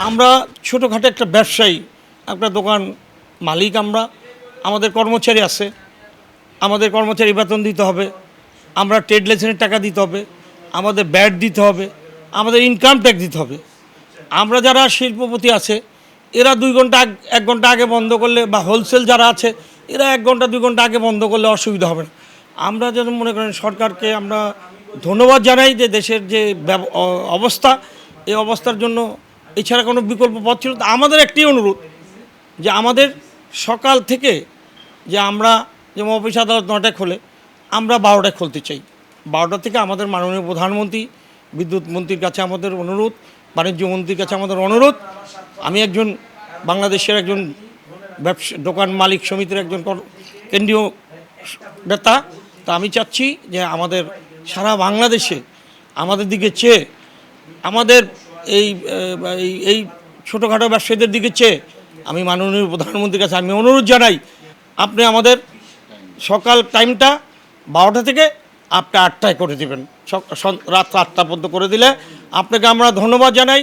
আমরা ছোটোখাটো একটা ব্যবসায়ী, একটা দোকান মালিক। আমাদের কর্মচারী আছে, আমাদের কর্মচারী বেতন দিতে হবে, আমরা ট্রেড লাইসেন্সের টাকা দিতে হবে, আমাদের ব্যাট দিতে হবে, আমাদের ইনকাম ট্যাক্স দিতে হবে। আমরা যারা শিল্পপতি আছে এরা 2 ঘন্টা 1 ঘন্টা আগে বন্ধ করলে, বা হোলসেল যারা আছে এরা 1 ঘন্টা 2 ঘন্টা আগে বন্ধ করলে অসুবিধা হবে না। আমরা যেন মনে করেন সরকারকে আমরা ধন্যবাদ জানাই যে দেশের যে অবস্থা, এই অবস্থার জন্য এছাড়া কোনো বিকল্প পথ ছিল না। আমাদের একটি অনুরোধ যে আমাদের সকাল থেকে যে আমরা যেমন অফিস আদালত 9টায় খোলে, আমরা 12টায় খুলতে চাই। 12টা থেকে আমাদের মাননীয় প্রধানমন্ত্রী, বিদ্যুৎ মন্ত্রীর কাছে আমাদের অনুরোধ, বাণিজ্য মন্ত্রীর কাছে আমাদের অনুরোধ। আমি একজন বাংলাদেশের একজন দোকান মালিক সমিতির একজন কেন্দ্রীয় নেতা। তা আমি চাচ্ছি যে আমাদের সারা বাংলাদেশে আমাদের দিকে চেয়ে, আমাদের এই এই ছোটোখাটো ব্যবসায়ীদের দিকে চেয়ে আমি মাননীয় প্রধানমন্ত্রীর কাছে আমি অনুরোধ জানাই, আপনি আমাদের সকাল টাইমটা 12টা থেকে আপনি 8টায় করে দেবেন, রাত 8টা পর্যন্ত করে দিলে আপনাকে আমরা ধন্যবাদ জানাই।